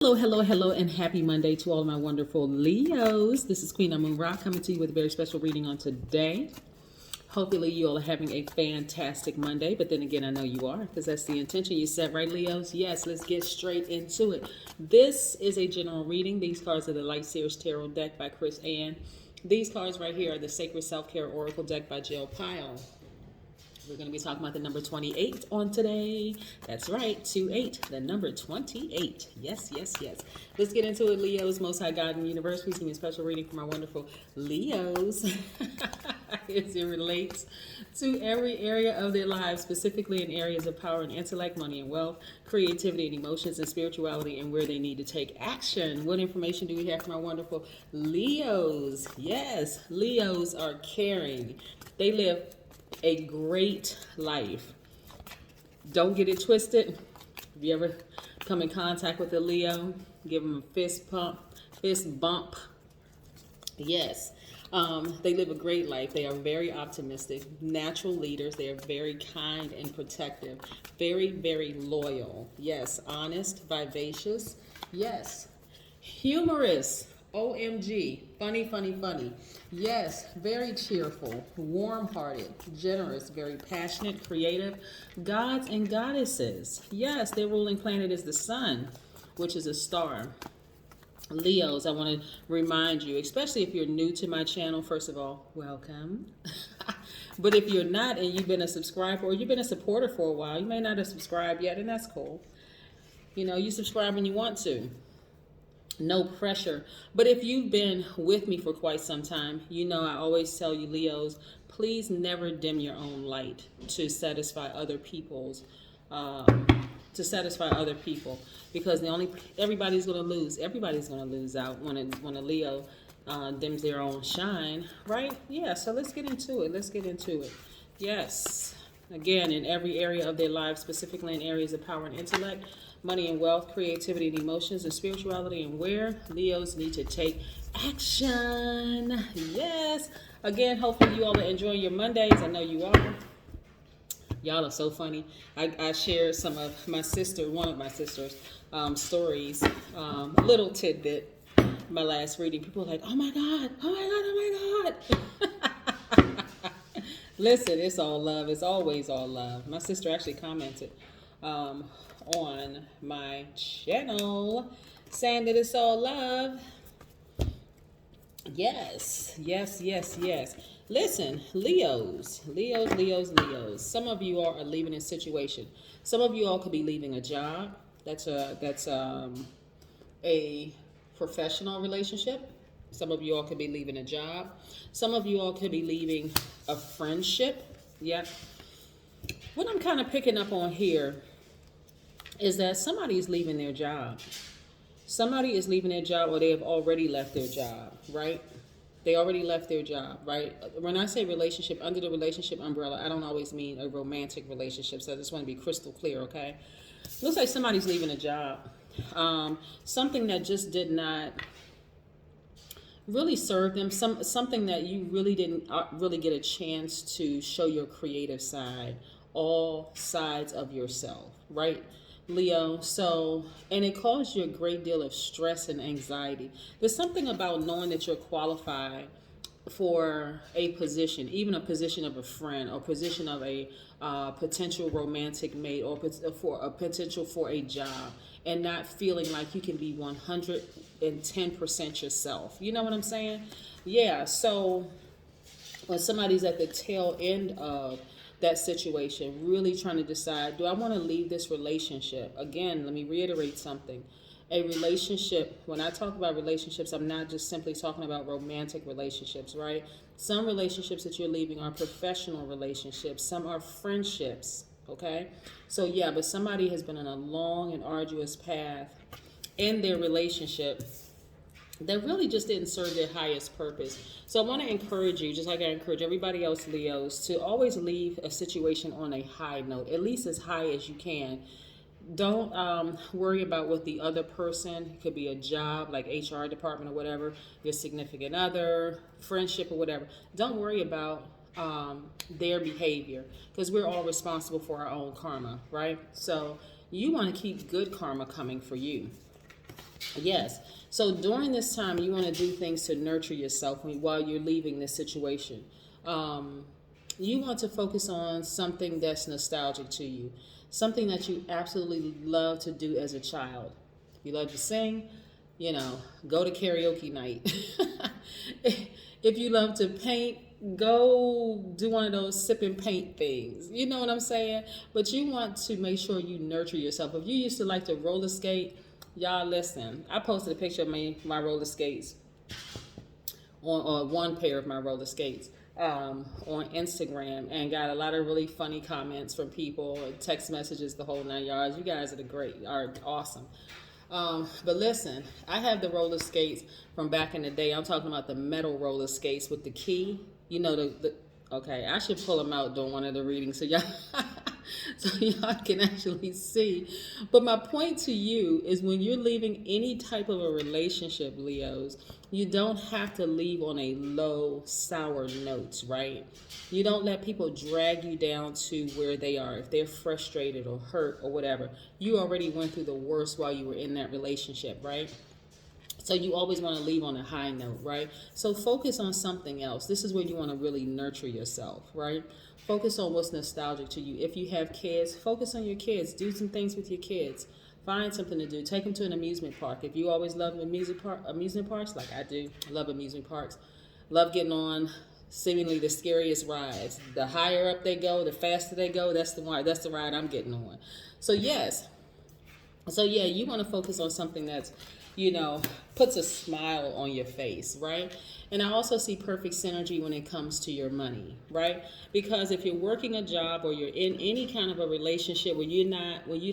Hello, hello, hello, and happy Monday to all of my wonderful Leos. This is Queen Amun Ra coming to you with a very special reading on today. Hopefully you all are having a fantastic Monday, but then again, I know you are because that's the intention you set, right, Leos? Yes, let's get straight into it. This is a general reading. These cards are the Light Seers Tarot deck by Chris Ann. These cards right here are the Sacred Self-Care Oracle deck by Jill Pyle. We're going to be talking about the number 28 on today. That's right, 28, the number 28. Yes, yes, yes. Let's get into it, Leos. Most High God in the universe, please give me a special reading for my wonderful Leos as it relates to every area of their lives, specifically in areas of power and intellect, money and wealth, creativity and emotions and spirituality, and where they need to take action. What information do we have for my wonderful Leos? Yes, Leos are caring. They live a great life. Don't get it twisted. If you ever come in contact with a Leo, give them a fist bump. Yes. They live a great life. They are very optimistic, natural leaders. They are very kind and protective, very, very loyal. Yes. Honest, vivacious. Yes. Humorous. OMG. Funny, funny, funny. Yes, very cheerful, warm-hearted, generous, very passionate, creative. Gods and goddesses. Yes, their ruling planet is the sun, which is a star. Leos, I want to remind you, especially if you're new to my channel, first of all, welcome. But if you're not and you've been a subscriber or you've been a supporter for a while, you may not have subscribed yet, and that's cool. You know, you subscribe when you want to. No pressure. But if you've been with me for quite some time, you know I always tell you, Leos, please never dim your own light to satisfy other people's, because everybody's going to lose. Everybody's going to lose out when a Leo dims their own shine, right? Yeah. So let's get into it. Let's get into it. Yes. Again, in every area of their lives, specifically in areas of power and intellect, money and wealth, creativity and emotions, and spirituality, and where Leos need to take action. Yes. Again, hopefully you all are enjoying your Mondays. I know you are. Y'all are so funny. I shared some of one of my sister's stories, a little tidbit. My last reading, people were like, "Oh my God! Oh my God! Oh my God!" Listen, it's all love. It's always all love. My sister actually commented on my channel saying that it's all love. Yes, yes, yes, yes. Listen, Leos. Some of you all are leaving a situation. Some of you all could be leaving a job. That's a professional relationship. Some of you all could be leaving a job. Some of you all could be leaving a friendship. Yeah. What I'm kind of picking up on here is that somebody is leaving their job. Somebody is leaving their job, or they have already left their job, right? They already left their job, right? When I say relationship, under the relationship umbrella, I don't always mean a romantic relationship, so I just want to be crystal clear, okay? Looks like somebody's leaving a job. Something that just did not really serve them, something that you really didn't really get a chance to show your creative side, all sides of yourself, right, Leo? So, and it caused you a great deal of stress and anxiety. There's something about knowing that you're qualified for a position, even a position of a friend, or position of a potential romantic mate, or for a potential for a job, and not feeling like you can be 110% yourself. You know what I'm saying? Yeah. So when somebody's at the tail end of that situation, really trying to decide, do I want to leave this relationship? Again, let me reiterate something. A relationship, when I talk about relationships, I'm not just simply talking about romantic relationships, right? Some relationships that you're leaving are professional relationships. Some are friendships, okay? So yeah, but somebody has been on a long and arduous path in their relationship that really just didn't serve their highest purpose. So I want to encourage you, just like I encourage everybody else, Leos, to always leave a situation on a high note, at least as high as you can. Don't worry about what the other person, it could be a job like HR department or whatever, your significant other, friendship or whatever. Don't worry about their behavior, because we're all responsible for our own karma, right? So you want to keep good karma coming for you. Yes. So during this time, you want to do things to nurture yourself while you're leaving this situation. Um, you want to focus on something that's nostalgic to you, something that you absolutely love to do as a child. You love to sing, you know, go to karaoke night. If you love to paint, go do one of those sip and paint things. You know what I'm saying? But you want to make sure you nurture yourself. If you used to like to roller skate, y'all listen. I posted a picture of my roller skates on one pair of my roller skates on Instagram, and got a lot of really funny comments from people, text messages, the whole 9 yards. You guys are awesome. But listen, I have the roller skates from back in the day. I'm talking about the metal roller skates with the key. You know the okay. I should pull them out during one of the readings so y'all so y'all can actually see. But my point to you is when you're leaving any type of a relationship, Leos, you don't have to leave on a low, sour note, right? You don't let people drag you down to where they are. If they're frustrated or hurt or whatever, you already went through the worst while you were in that relationship, right? So you always want to leave on a high note, right? So focus on something else. This is where you want to really nurture yourself, right? Focus on what's nostalgic to you. If you have kids, focus on your kids. Do some things with your kids. Find something to do. Take them to an amusement park. If you always love amusement parks, like I do, I love amusement parks. Love getting on seemingly the scariest rides. The higher up they go, the faster they go. That's the ride I'm getting on. So yes, so yeah, you want to focus on something that's, puts a smile on your face, right? And I also see perfect synergy when it comes to your money, right? Because if you're working a job or you're in any kind of a relationship where you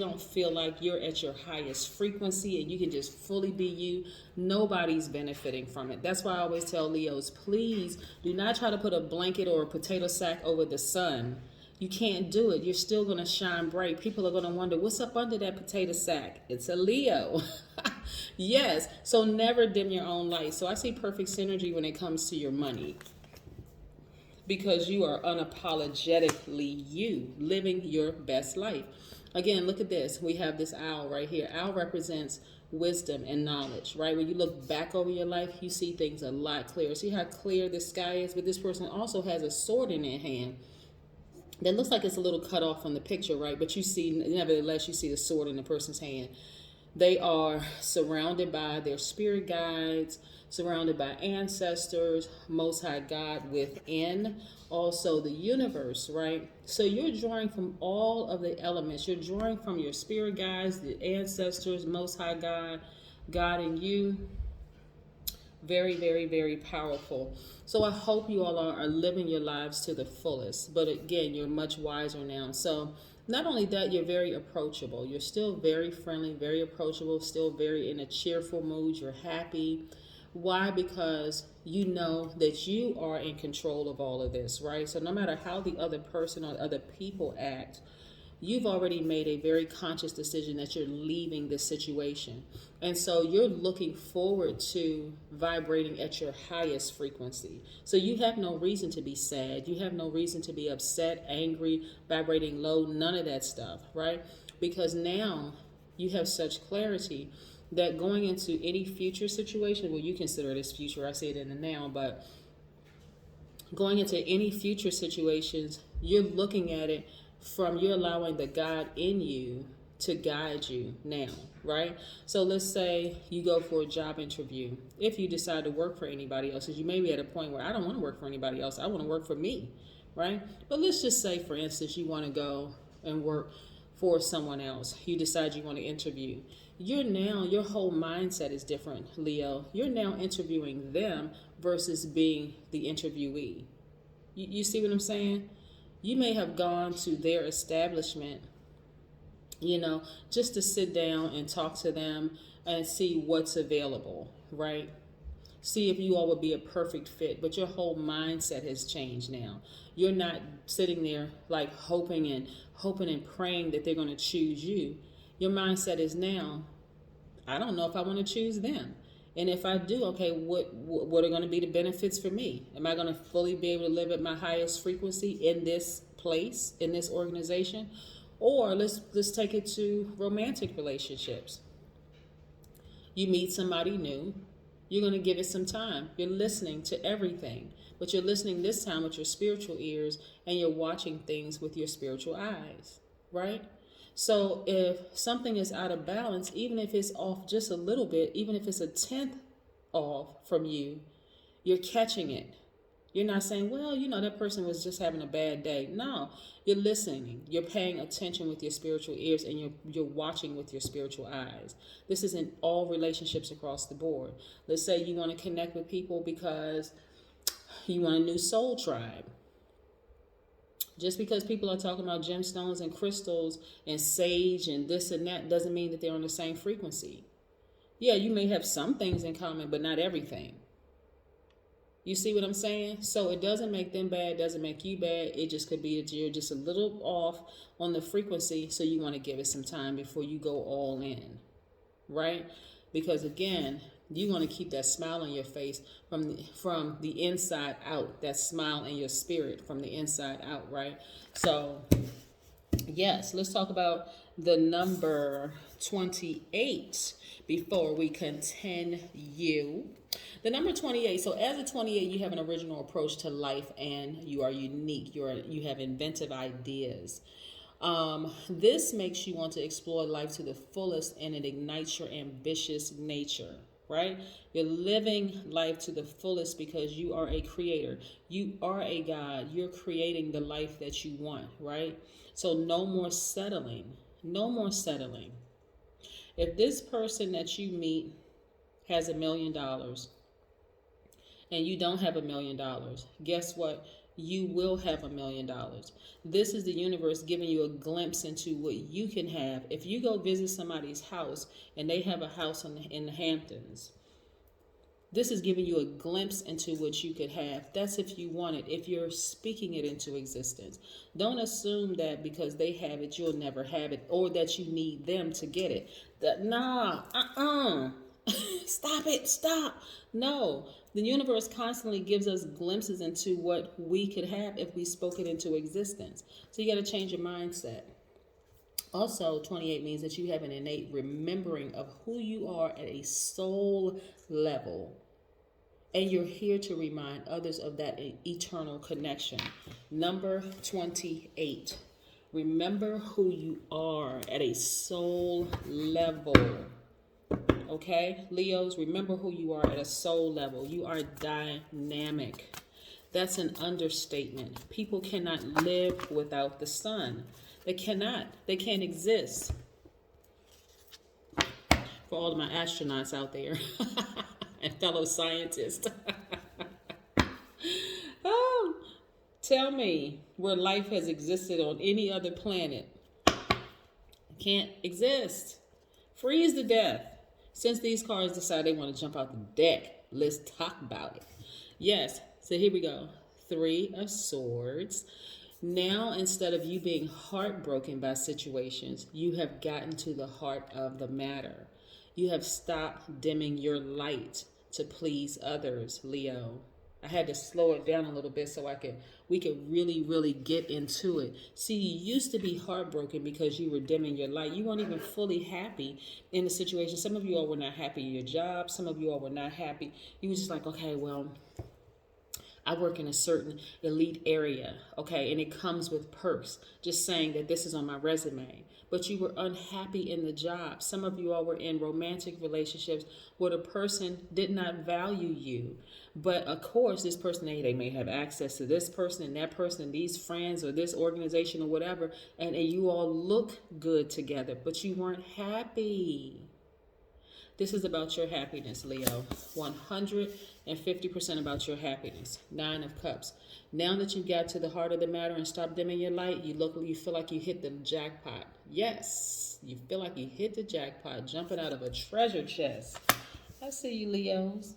don't feel like you're at your highest frequency and you can just fully be you, nobody's benefiting from it. That's why I always tell Leos, please do not try to put a blanket or a potato sack over the sun. You can't do it. You're still going to shine bright. People are going to wonder, what's up under that potato sack? It's a Leo. Yes. So never dim your own light. So I see perfect synergy when it comes to your money, because you are unapologetically you, living your best life. Again, look at this. We have this owl right here. Owl represents wisdom and knowledge, right? When you look back over your life, you see things a lot clearer. See how clear the sky is? But this person also has a sword in their hand that looks like it's a little cut off from the picture, right? But nevertheless, you see the sword in the person's hand. They are surrounded by their spirit guides, surrounded by ancestors, Most High God within, also the universe, right? So you're drawing from all of the elements. You're drawing from your spirit guides, the ancestors, Most High God, God in you. Very, very, very powerful. So I hope you all are living your lives to the fullest. But again, you're much wiser now. So not only that, you're very approachable. You're still very friendly, very approachable, still very in a cheerful mood. You're happy. Why? Because you know that you are in control of all of this, right? So no matter how the other person or other people act, you've already made a very conscious decision that you're leaving this situation. And so you're looking forward to vibrating at your highest frequency. So you have no reason to be sad. You have no reason to be upset, angry, vibrating low, none of that stuff, right? Because now you have such clarity that going into any future situation, well, you consider this future, I say it in the now, but going into any future situations, you're looking at it from you're allowing the God in you to guide you now, right? So let's say you go for a job interview. If you decide to work for anybody else, because you may be at a point where I don't want to work for anybody else, I want to work for me, right? But let's just say, for instance, you want to go and work for someone else. You decide you want to interview. Your whole mindset is different, Leo. You're now interviewing them versus being the interviewee. You see what I'm saying? You may have gone to their establishment, just to sit down and talk to them and see what's available, right? See if you all would be a perfect fit, but your whole mindset has changed now. You're not sitting there like hoping and praying that they're going to choose you. Your mindset is now, I don't know if I want to choose them. And if I do, okay, what are going to be the benefits for me? Am I going to fully be able to live at my highest frequency in this place, in this organization? Or let's take it to romantic relationships. You meet somebody new, you're going to give it some time. You're listening to everything, but you're listening this time with your spiritual ears, and you're watching things with your spiritual eyes, right? So if something is out of balance, even if it's off just a little bit, even if it's a tenth off from you, you're catching it. You're not saying, well, that person was just having a bad day. No, you're listening. You're paying attention with your spiritual ears, and you're watching with your spiritual eyes. This is in all relationships across the board. Let's say you want to connect with people because you want a new soul tribe. Just because people are talking about gemstones and crystals and sage and this and that doesn't mean that they're on the same frequency. Yeah, you may have some things in common, but not everything. You see what I'm saying? So it doesn't make them bad, doesn't make you bad. It just could be that you're just a little off on the frequency, so you want to give it some time before you go all in, right? Because again, you want to keep that smile on your face from the inside out, that smile in your spirit from the inside out, right? So yes, let's talk about the number 28 before we continue. The number 28. So as a 28, you have an original approach to life, and you are unique. You have inventive ideas. This makes you want to explore life to the fullest, and it ignites your ambitious nature, right? You're living life to the fullest because you are a creator. You are a God. You're creating the life that you want, right? So no more settling. No more settling. If this person that you meet has $1 million and you don't have $1 million, guess what? You will have $1 million. This is the universe giving you a glimpse into what you can have. If you go visit somebody's house and they have a house in the Hamptons, this is giving you a glimpse into what you could have. That's if you want it, if you're speaking it into existence. Don't assume that because they have it, you'll never have it, or that you need them to get it. Stop it, stop. No, the universe constantly gives us glimpses into what we could have if we spoke it into existence. So you got to change your mindset. Also, 28 means that you have an innate remembering of who you are at a soul level. And you're here to remind others of that eternal connection. Number 28. Remember who you are at a soul level. Okay, Leos, remember who you are at a soul level. You are dynamic. That's an understatement. People cannot live without the sun. They cannot. They can't exist. For all of my astronauts out there and fellow scientists. Oh, tell me where life has existed on any other planet. It can't exist. Freeze to death. Since these cars decide they want to jump out the deck, let's talk about it. Yes, so here we go. 3 of Swords. Now, instead of you being heartbroken by situations, you have gotten to the heart of the matter. You have stopped dimming your light to please others, Leo. I had to slow it down a little bit so we could really get into it. See, you used to be heartbroken because you were dimming your light. You weren't even fully happy in the situation. Some of you all were not happy in your job. Some of you all were not happy. You were just like, okay, well, I work in a certain elite area, okay, and it comes with perks, just saying that this is on my resume. But you were unhappy in the job. Some of you all were in romantic relationships where the person did not value you. But of course, this person, they may have access to this person and that person and these friends or this organization or whatever, and you all look good together, but you weren't happy. This is about your happiness, Leo. 150% about your happiness. 9 of Cups. Now that you got to the heart of the matter and stopped dimming your light, you feel like you hit the jackpot. Yes, you feel like you hit the jackpot, jumping out of a treasure chest. I see you, Leos.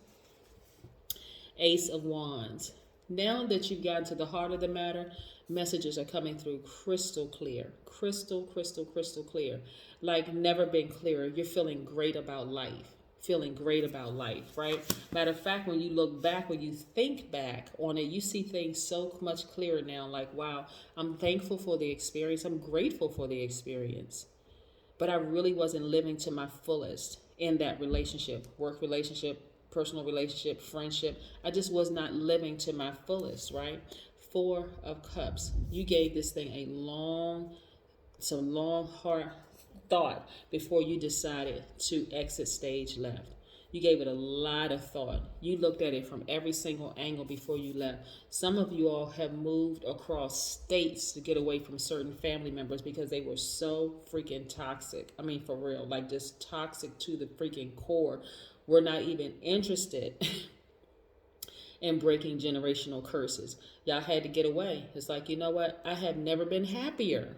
Ace of Wands. Now that you've gotten to the heart of the matter, messages are coming through crystal clear. Crystal clear. Like never been clearer. You're feeling great about life. Right? Matter of fact, when you look back, when you think back on it, you see things so much clearer now. Like, wow, I'm thankful for the experience. I'm grateful for the experience. But I really wasn't living to my fullest. in that relationship, work relationship, personal relationship, friendship. I just was not living to my fullest, right? Four of Cups. You gave this thing some long, hard thought before you decided to exit stage left. You gave it a lot of thought. You looked at it from every single angle before you left. Some of you all have moved across states to get away from certain family members because they were so freaking toxic. I mean, for real, like just toxic to the freaking core. We're not even interested in breaking generational curses. Y'all had to get away. It's like, you know what? I have never been happier.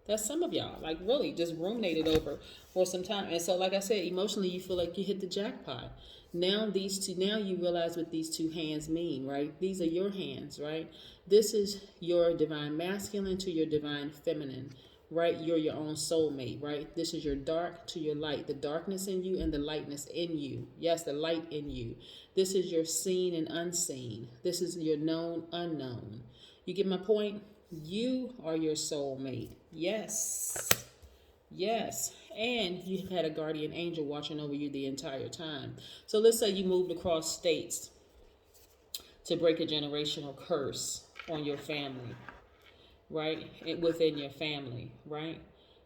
That's some of y'all, like really just ruminated over for some time. And so, like I said, emotionally, you feel like you hit the jackpot. Now you realize what these two hands mean, right? These are your hands, right? This is your divine masculine to your divine feminine, right? You're your own soulmate, right? This is your dark to your light, the darkness in you and the lightness in you. Yes, the light in you. This is your seen and unseen. This is your known, unknown. You get my point? You are your soulmate. Yes. Yes. And you've had a guardian angel watching over you the entire time. So let's say you moved across states to break a generational curse on your family, right? Within your family, right?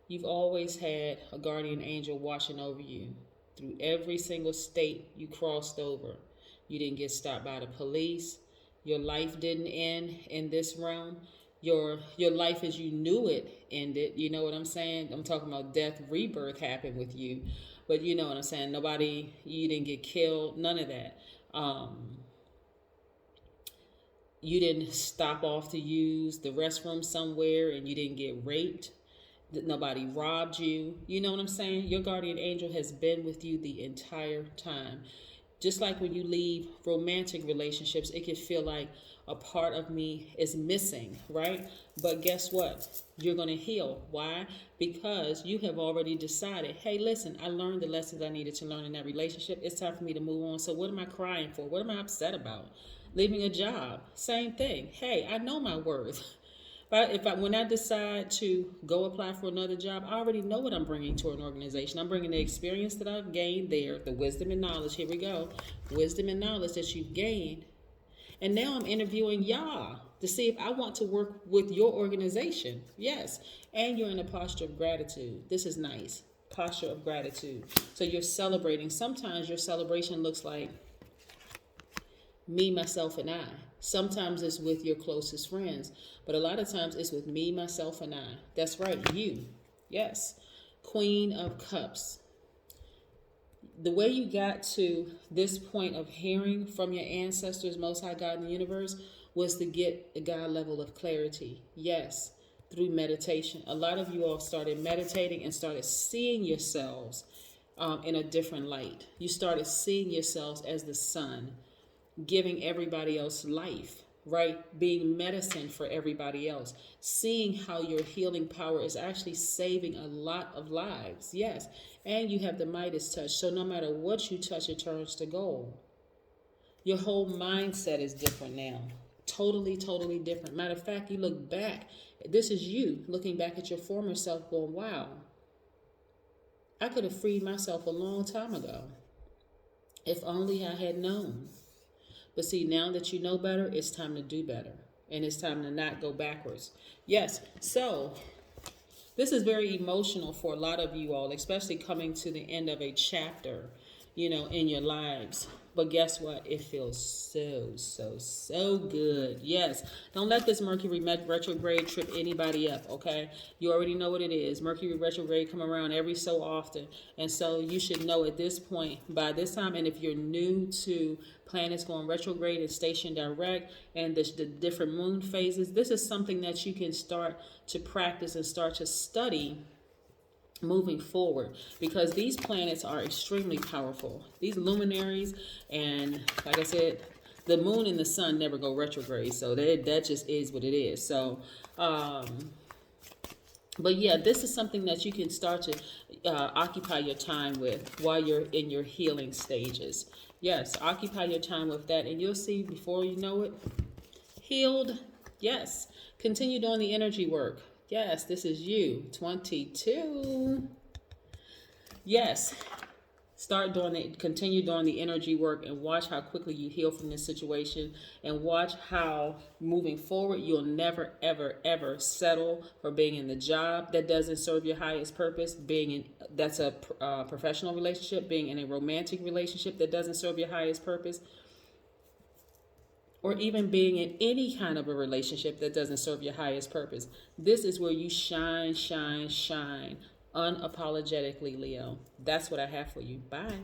You've always had a guardian angel watching over you through every single state you crossed over. You didn't get stopped by the police. Your life didn't end in this realm. Your life as you knew it ended. You know what I'm saying? I'm talking about death, rebirth happened with you. But you know what I'm saying? You didn't get killed, none of that. You didn't stop off to use the restroom somewhere and you didn't get raped. Nobody robbed you. You know what I'm saying? Your guardian angel has been with you the entire time. Just like when you leave romantic relationships, it can feel like a part of me is missing, right? But guess what? You're going to heal. Why? Because you have already decided, hey, listen, I learned the lessons I needed to learn in that relationship. It's time for me to move on. So what am I crying for? What am I upset about? Leaving a job, same thing. Hey, I know my worth. When I decide to go apply for another job, I already know what I'm bringing to an organization. I'm bringing the experience that I've gained there, the wisdom and knowledge. Here we go. Wisdom and knowledge that you've gained. And now I'm interviewing y'all to see if I want to work with your organization. Yes. And you're in a posture of gratitude. This is nice. Posture of gratitude. So you're celebrating. Sometimes your celebration looks like me, myself, and I. Sometimes it's with your closest friends, but a lot of times it's with me, myself, and I. That's right, you. Yes. Queen of Cups. The way you got to this point of hearing from your ancestors, Most High God in the universe, was to get a God level of clarity. Yes, through meditation. A lot of you all started meditating and started seeing yourselves in a different light. You started seeing yourselves as the sun, giving everybody else life, right? Being medicine for everybody else. Seeing how your healing power is actually saving a lot of lives. Yes. And you have the Midas touch. So no matter what you touch, it turns to gold. Your whole mindset is different now. Totally, totally different. Matter of fact, you look back. This is you looking back at your former self going, wow, I could have freed myself a long time ago. If only I had known. But see, now that you know better, it's time to do better. And it's time to not go backwards. Yes, so this is very emotional for a lot of you all, especially coming to the end of a chapter, in your lives. But guess what? It feels so good. Yes. Don't let this Mercury retrograde trip anybody up, okay? You already know what it is. Mercury retrograde come around every so often. And so you should know at this point, by this time, and if you're new to planets going retrograde and station direct and the different moon phases, this is something that you can start to practice and start to study moving forward, because these planets are extremely powerful. These luminaries, and like I said, the moon and the sun never go retrograde, so that just is what it is. So but yeah, this is something that you can start to occupy your time with while you're in your healing stages. Yes, occupy your time with that, and you'll see before you know it, healed. Yes, continue doing the energy work. Yes, this is you, 22. Yes, Start doing it, continue doing the energy work, and watch how quickly you heal from this situation, and watch how moving forward you'll never ever ever settle for being in the job that doesn't serve your highest purpose, being in that's a professional relationship, being in a romantic relationship that doesn't serve your highest purpose, or even being in any kind of a relationship that doesn't serve your highest purpose. This is where you shine, shine, shine unapologetically, Leo. That's what I have for you. Bye.